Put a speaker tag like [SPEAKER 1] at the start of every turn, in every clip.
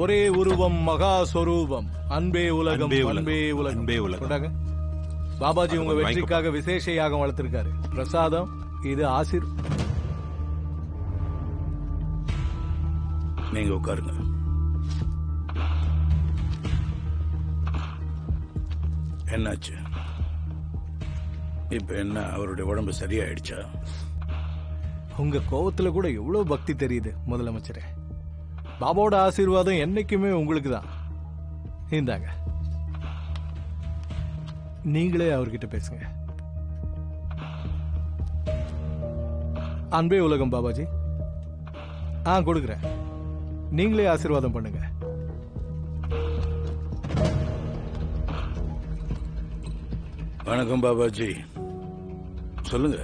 [SPEAKER 1] ஒரே உருவம் மகா சொரூபம், அன்பே உலகம், அன்பே உலகம்,
[SPEAKER 2] அன்பே உலகம்.
[SPEAKER 1] பாபாஜி உங்க வெற்றிக்காக விசேஷ யாகம் வளர்த்திருக்காரு. பிரசாதம் இது ஆசிர்.
[SPEAKER 3] நீங்க உட்காருங்க. என்னாச்சு இப்ப? என்ன அவருடைய உடம்பு சரியாயிடுச்சா?
[SPEAKER 1] உங்க கோவத்துல கூட எவ்வளவு பக்தி தெரியுது முதலமைச்சரே. பாபாவோட ஆசீர்வாதம் என்னைக்குமே உங்களுக்கு தான். இந்தாங்க, நீங்களே அவர்கிட்ட பேசுங்க. அன்பே உலகம் பாபாஜி. கொடுக்குறேன். நீங்களே ஆசீர்வாதம் பண்ணுங்க.
[SPEAKER 3] வணக்கம் பாபாஜி, சொல்லுங்க.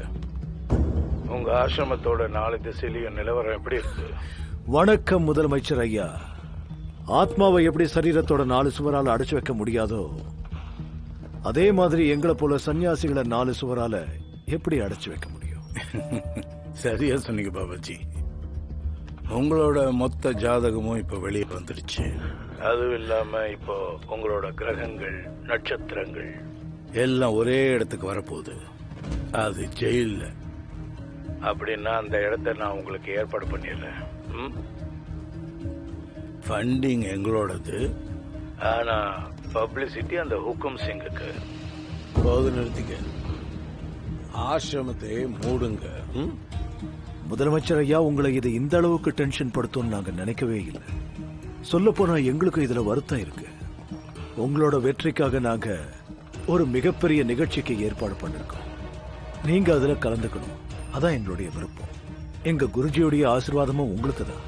[SPEAKER 3] உங்க ஆசிரமத்தோட 4 திசையிலையும் நிலவரம் எப்படி இருக்கு?
[SPEAKER 4] வணக்கம் முதலமைச்சர் ஐயா. ஆத்மாவை எப்படி சரீரத்தோட 4 சுவரால அடைச்சு வைக்க முடியாதோ, அதே மாதிரி எங்களை போல சன்னியாசிகளை 4 சுவரால எப்படி அடைச்சு வைக்க முடியும்?
[SPEAKER 3] சரியா சொன்னீங்க பாபாஜி. உங்களோட மொத்த ஜாதகமும் இப்ப வெளியே வந்துடுச்சு. அதுவும் இல்லாம இப்போ உங்களோட கிரகங்கள், நட்சத்திரங்கள் எல்லாம் ஒரே இடத்துக்கு வரப்போகுது. அது ஜெயில்ல. அப்படின்னா அந்த இடத்த நான் உங்களுக்கு ஏற்பாடு பண்ணிடுறேன். ஃபண்டிங் எங்களோடது, ஆனா பப்ளிசிட்டி அந்த ஹுக்கும் சிங்குக்கு. போது நிறுத்திக்க. ஆசிரமத்தை மூடுங்க.
[SPEAKER 4] முதலமைச்சர் ஐயா, உங்களை இது இந்த அளவுக்கு டென்ஷன் படுத்தும் நாங்க நினைக்கவே இல்லை. சொல்ல போனா எங்களுக்கும் இதுல வருத்தம் இருக்கு. உங்களோட வெற்றிக்காக நாங்க ஒரு மிகப்பெரிய நிகழ்ச்சிக்கு ஏற்பாடு பண்ணிருக்கோம். நீங்க அதுல கலந்துக்கணும். அதான் எங்களுடைய விருப்பம். எங்க குருஜியுடைய ஆசீர்வாதமும் உங்களுக்கு தான்.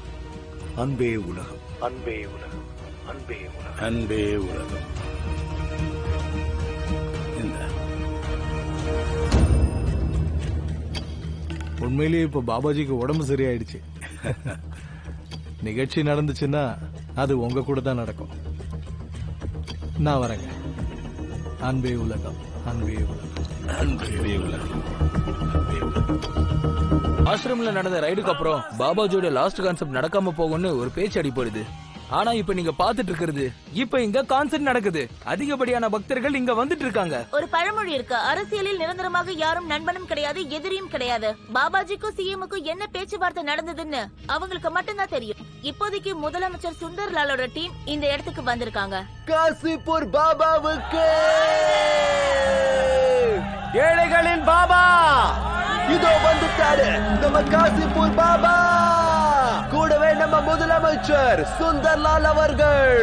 [SPEAKER 4] அன்பே உலகம், அன்பே உலகம், அன்பே உலகம்,
[SPEAKER 3] அன்பே உலகம்.
[SPEAKER 1] உண்மையிலேயே இப்ப பாபாஜிக்கு உடம்பு சரியாயிடுச்சு. நிகழ்ச்சி நடந்துச்சுன்னா அது உங்க கூட தான் நடக்கும். நான் வரேங்க. அன்பே உலகம், அன்பே உலகம்,
[SPEAKER 3] அன்பே உலகம்.
[SPEAKER 5] ஆசிரம்ல நடந்த ரைடுக்கு அப்புறம் பாபாஜியோட லாஸ்ட் கான்செப்ட் நடக்காம போகும்னு ஒரு பேச்சு அடிப்படுது. ஆனா இப்ப நீங்க பாத்துட்டு இருக்கிறது, இப்ப இங்க கான்செப்ட் நடக்குது. அதிகப்படியான பக்தர்கள் இங்க வந்துட்டு இருக்காங்க.
[SPEAKER 6] ஒரு பழமொழி இருக்கு, அரசியலில் நிரந்தரமாக யாரும் நண்பனும் கிடையாது, எதிரியும் கிடையாது. பாபாஜிக்கும் சிஎம்முக்கும் என்ன பேச்சுவார்த்தை நடந்ததுன்னு அவங்களுக்கு மட்டும்தான் தெரியும். இப்போதைக்கு முதலமைச்சர் சுந்தர்லாலோட டீம் இந்த இடத்துக்கு வந்திருக்காங்க.
[SPEAKER 7] காசிப்பூர் பாபாவுக்கு
[SPEAKER 5] ஏழைகளின் பாபா
[SPEAKER 7] இதோ வந்துட்டாரு நம்ம காசிப்பூர் பாபா. கூடவே நம்ம முதலமைச்சர் சுந்தர்லால் அவர்கள்.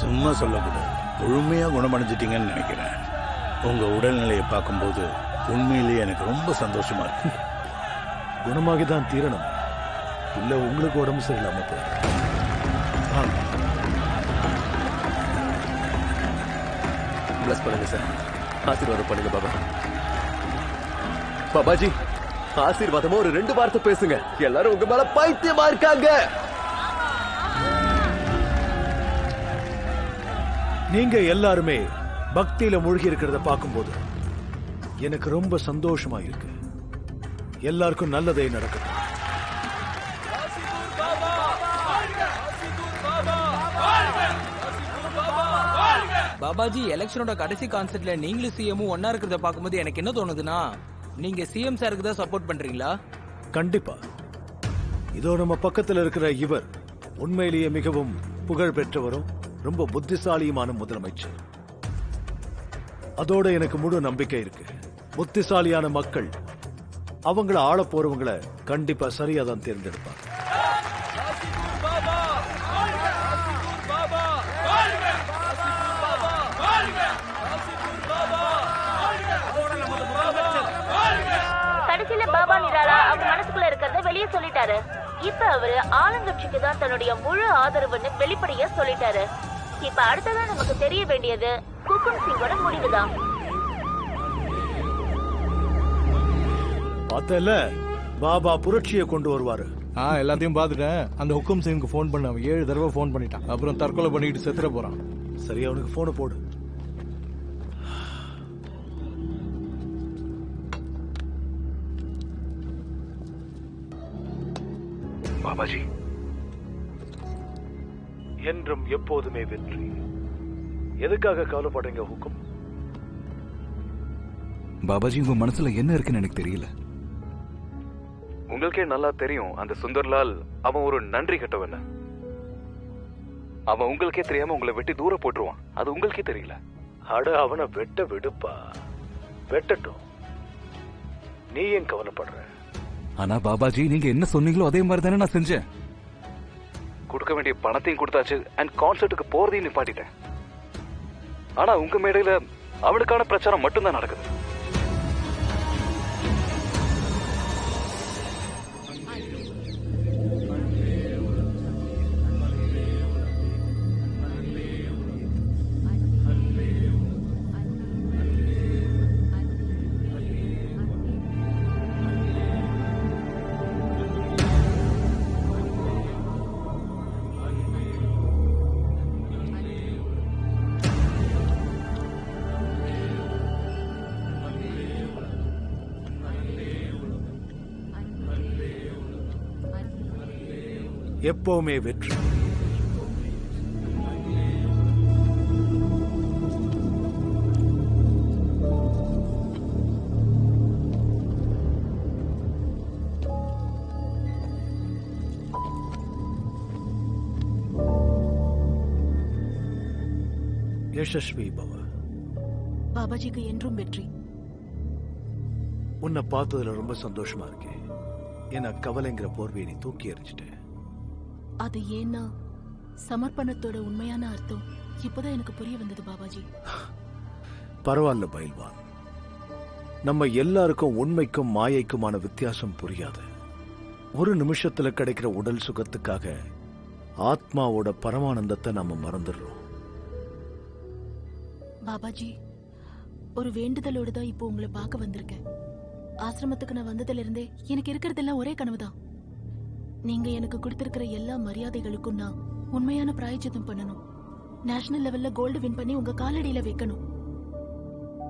[SPEAKER 3] சும்மா சொல்லக்கூடாது. முழுமையா குணமடைஞ்சிட்டீங்கன்னு நினைக்கிறேன். உங்க உடல்நிலையை பார்க்கும்போது உண்மையிலேயே எனக்கு ரொம்ப சந்தோஷமா இருக்கு.
[SPEAKER 4] குணமாகிதான் தீரணும், இல்ல உங்களுக்கு உடம்பு சரியில்லாம போயிடும்.
[SPEAKER 7] பிளஸ் பண்ணுங்க சார். ஆசீர்வாதம் பண்ணுங்க பாபா. பாபாஜி, ஆசீர்வாதமா ஒரு 2 வார்த்தை பேசுங்க. எல்லாரும் உங்க மேல பைத்தியமா இருக்காங்க.
[SPEAKER 4] நீங்க எல்லாருமே பக்தியில மூழ்கி இருக்கிறத பார்க்கும்போது எனக்கு ரொம்ப சந்தோஷமா இருக்கு. எல்லாருக்கும் நல்லதே நடக்கட்டும்.
[SPEAKER 5] பாபாஜி, எலெக்ஷனோட கடைசி கான்செப்ட்ல நீங்களும் சிஎம்மும் ஒன்னா இருக்கிறத பாக்கும்போது எனக்கு என்ன தோணுதுன்னா, நீங்க சிஎம் சாருக்கு தான் சப்போர்ட் பண்றீங்களா?
[SPEAKER 4] கண்டிப்பா. இதோ நம்ம பக்கத்துல இருக்கிற இவர் உண்மையிலேயே மிகவும் புகழ் பெற்றவரும் ரொம்ப புத்திசாலியுமான முதலமைச்சர். அதோட எனக்கு முழு நம்பிக்கை இருக்கு. புத்திசாலியான மக்கள் அவங்கள ஆள போறவங்களை கண்டிப்பா சரியா தான் தேர்ந்தெடுப்பாங்க.
[SPEAKER 6] கடைசியில பாபா நிராலா அவர் மனசுக்குள்ள இருக்கிறத வெளியே சொல்லிட்டாரு. இப்ப அவரு ஆளுங்கட்சிக்கு தான் தன்னுடைய முழு ஆதரவுன்னு வெளிப்படையா சொல்லிட்டாரு. இப்ப அடுத்ததான் நமக்கு தெரிய வேண்டியது ஹுக்கும் சிங்கோட முடிவுதான்.
[SPEAKER 4] பார்த்தல, பாபா புரட்சியை கொண்டு வருவாரு.
[SPEAKER 1] எல்லாத்தையும் பாத்துட்டேன். அந்த ஹுக்கும் சிங்க்கு போன் பண்ண 7 தடவை போன் பண்ணிட்டான். அப்புறம் தற்கொலை பண்ணிட்டு செத்துற போறான்.
[SPEAKER 4] சரி, அவனுக்கு போனை போடு. பாபாஜி என்றும் எப்போதுமே வெற்றி. எதுக்காக கவலைப்படுறீங்க ஹுக்கும்?
[SPEAKER 2] பாபாஜி, உங்க மனசுல என்ன இருக்குன்னு எனக்கு தெரியல.
[SPEAKER 8] உங்களுக்கே நல்லா தெரியும், அந்த சுந்தர்லால் அவன் ஒரு நன்றி கெட்டவன். அவன் உங்களுக்கே தெரியாம உங்களை வெட்டி தூர போட்டுருவான். அது உங்களுக்கே தெரியல.
[SPEAKER 4] அட, அவனை வெட்ட விடுப்பா, வெட்டட்டும். நீ ஏன் கவலைப்படுற?
[SPEAKER 2] ஆனா பாபாஜி, நீங்க என்ன சொன்னீங்களோ அதே மாதிரி தானே நான் செஞ்சேன்.
[SPEAKER 8] கொடுக்க வேண்டிய பணத்தையும் கொடுத்தாச்சு, அண்ட் கான்சர்ட்டுக்கு போறதையும் நிப்பாட்டிட்டேன். ஆனா உங்க மேடையில அவனுக்கான பிரச்சாரம் மட்டும்தான் நடக்குது.
[SPEAKER 4] எப்பவுமே வெற்றி. யசஸ்வி பவ.
[SPEAKER 9] பாபாஜிக்கு என்றும் வெற்றி.
[SPEAKER 4] உன்னை பார்த்ததுல ரொம்ப சந்தோஷமா இருக்கேன். ஏன்னா கவலைங்கிற போர்வையை நீ தூக்கி எறிஞ்சிட்ட.
[SPEAKER 9] அது ஏன்னா சமர்ப்பணத்தோட உண்மையான அர்த்தம் இப்பதான் எனக்கு புரிய வந்தது பாபாஜி.
[SPEAKER 4] பரவாயில்ல பயில்வான், நம்ம எல்லாருக்கும் உண்மைக்கும் மாயைக்குமான வித்தியாசம் புரியாது. ஒரு நிமிஷத்துல கிடைக்கிற உடல் சுகத்துக்காக ஆத்மாவோட பரமானந்தத்தை நாம மறந்துடுறோம்.
[SPEAKER 9] பாபாஜி, ஒரு வேண்டுதலோடு தான் இப்போ உங்களை பார்க்க வந்திருக்கேன். ஆசிரமத்துக்கு நான் வந்ததுல இருந்தே எனக்கு இருக்கிறதெல்லாம் ஒரே கனவுதான். நீங்க எனக்கு கொடுத்திருக்கிற எல்லா மரியாதைகளுக்கும் நான் உண்மையான பிராயச்சித்தம் பண்ணணும். நேஷனல் லெவல்ல கோல்டு வின் பண்ணி உங்க காலடியில வைக்கணும்.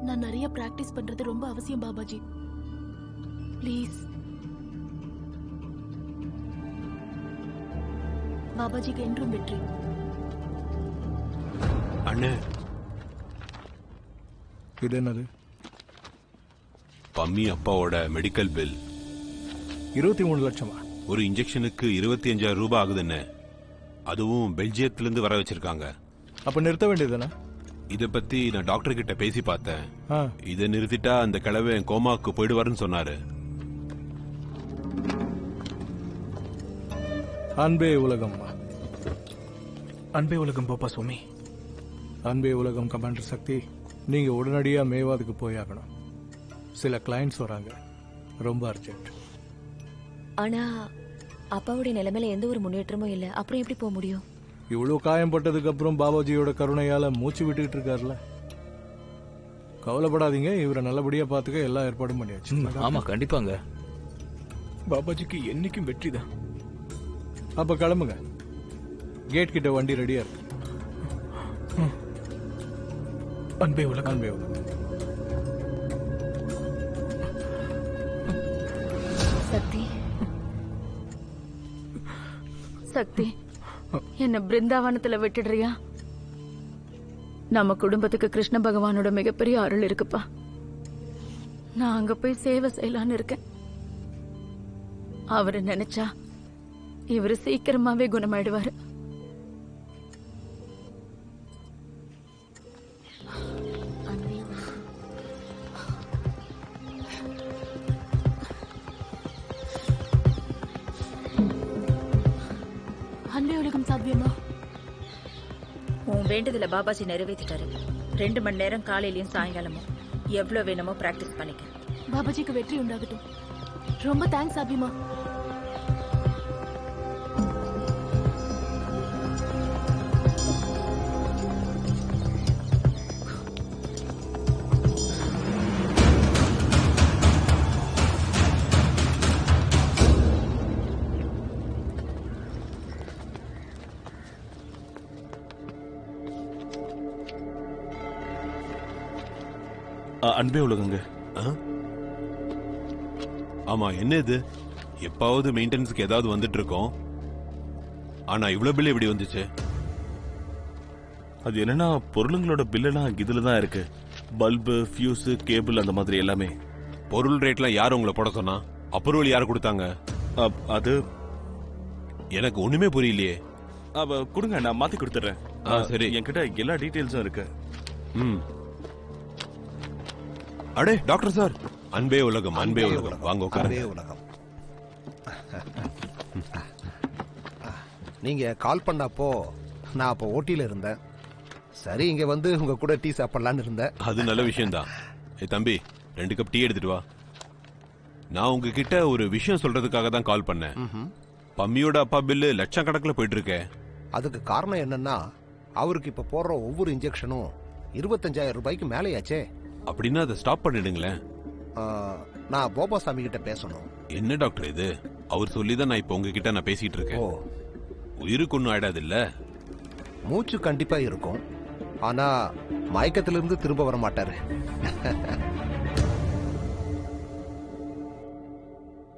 [SPEAKER 9] நான் நிறைய பிராக்டிஸ் பண்றது ரொம்ப அவசியம் பாபாஜி. ப்ளீஸ். பாபாஜிக்கு என்றும் வெற்றி.
[SPEAKER 10] அண்ணே,
[SPEAKER 1] இது என்னது?
[SPEAKER 10] பம்மி அப்பாவோட மெடிக்கல் பில்.
[SPEAKER 1] 23 லட்சமா?
[SPEAKER 10] ஒரு இன்ஜெக்ஷனுக்கு 25,000 ரூபாய் ஆகுதுன்னு. அதுவும் பெல்ஜியத்திலிருந்து வர வச்சிருக்காங்க.
[SPEAKER 1] அப்ப நிறுத்த வேண்டியதுதானே?
[SPEAKER 10] இத பத்தி நான் டாக்டர் கிட்ட பேசி பார்த்தேன்.
[SPEAKER 1] ஆ.
[SPEAKER 10] இதை நிறுத்திட்டா அந்த கிழவை கோமாக்கு போயிடுவாருன்னு சொன்னாரு.
[SPEAKER 1] அன்பே உலகம்.
[SPEAKER 5] அன்பே உலகம் பாப்பா சுவாமி.
[SPEAKER 1] அன்பே உலகம் கமாண்டர் சக்தி, நீங்க உடனடியா மேவாதுக்கு போயாகணும். சில கிளைண்ட்ஸ் வராங்க, ரொம்ப அர்ஜென்ட்.
[SPEAKER 11] ஆனா அப்பாவுடைய நிலைமையில எந்த ஒரு முன்னேற்றமும் இல்ல. அப்புறம் எப்படி போக முடியும்?
[SPEAKER 1] இவ்வளவு காயம்பட்டதுக்கு அப்புறம் பாபாஜியோட கருணையால மூச்சு விட்டுக்கிட்டு இருக்காருல. கவலைப்படாதீங்க, இவரை நல்லபடியா பாத்துக்க எல்லா ஏற்பாடும் பண்ணியாச்சு.
[SPEAKER 5] ஆமா, கண்டிப்பாங்க.
[SPEAKER 2] பாபாஜிக்கு என்னைக்கும் வெற்றி தான்.
[SPEAKER 1] அப்ப கிளம்புங்க, கேட் கிட்ட வண்டி ரெடியா இருக்கு.
[SPEAKER 5] அன்பே உலகம்.
[SPEAKER 1] அன்பே உலகம்.
[SPEAKER 9] சக்தி, சக்தி, என்ன பிருந்தாவனத்துல விட்டுடுறியா? நம்ம குடும்பத்துக்கு கிருஷ்ண பகவானோட மிகப்பெரிய அருள் இருக்குப்பா. நான் அங்க போய் சேவை செய்யலான்னு இருக்கேன். அவரு நினைச்சா இவரு சீக்கிரமாவே குணமாயிடுவாரு. அன்பே உலகம் சாத்தியமா?
[SPEAKER 6] உன் வேண்டுதல பாபாஜி நிறைவேற்றிட்டாரு. 2 மணி நேரம் காலையிலயும் சாயங்காலமும் எவ்வளவு வேணுமோ பிராக்டிஸ் பண்ணிக்க.
[SPEAKER 9] பாபாஜிக்கு வெற்றி உண்டாகட்டும். ரொம்ப தேங்க்ஸ் அபிமா.
[SPEAKER 10] அன்பே உலகங்க. ஆமா, என்ன இது? எப்பாவது மெயின்டெனன்ஸ்க்கு ஏதாவது வந்துட்டு இருக்கோம். ஆனா இவ்வளவு பில் எப்படி வந்துச்சு?
[SPEAKER 12] அது என்னன்னா பொருளுங்களோட பில்லெல்லாம் இதுல தான் இருக்கு. பல்பு, ஃபியூஸ், கேபிள் அந்த மாதிரி எல்லாமே.
[SPEAKER 10] பொருள் ரேட்லாம் யார் உங்களை போட சொன்னா? அப்ரூவல் யார் கொடுத்தாங்க?
[SPEAKER 12] அது
[SPEAKER 10] எனக்கு ஒண்ணுமே புரியலையே.
[SPEAKER 12] கொடுங்க, நான் மாத்தி கொடுத்துறேன்.
[SPEAKER 10] சரி,
[SPEAKER 12] என்கிட்ட எல்லா டீடைல்ஸும் இருக்கு.
[SPEAKER 10] அடே டாக்டர் சார், அன்பே உலகம், அன்பே உலகம், வாங்க உட்காருங்க.
[SPEAKER 13] உலகம். நீங்க கால் பண்ணப்போ நான் அப்போ ஓட்டில இருந்தேன். சரி, இங்க வந்து உங்க கூட டீ சாப்பிடலான்னு இருந்தேன்.
[SPEAKER 10] அது நல்ல விஷயம்தான். தம்பி, 2 கப் டீ எடுத்துட்டு வா. நான் உங்ககிட்ட ஒரு விஷயம் சொல்றதுக்காக தான் கால் பண்ணேன். பம்மியோட அப்பா பில்லு லட்சக்கணக்கில் போயிட்டு இருக்கே. அதுக்கு காரணம் என்னன்னா, அவருக்கு இப்ப போடுற ஒவ்வொரு இன்ஜெக்ஷனும் 25,000 ரூபாய்க்கு மேலேயாச்சே. அப்படின்னா அதை ஸ்டாப் பண்ணிடுங்களேன். நான் போபாசாமி கிட்ட பேசணும். என்ன டாக்டர் இது? அவர் சொல்லிதான் நான் இப்ப உங்ககிட்ட நான் பேசிட்டு இருக்கேன். உயிருக்கு ஒன்னும் ஆயிடாது இல்ல? மூச்சு கண்டிப்பா இருக்கும், ஆனா மயக்கத்திலிருந்து திரும்ப வர மாட்டாரு.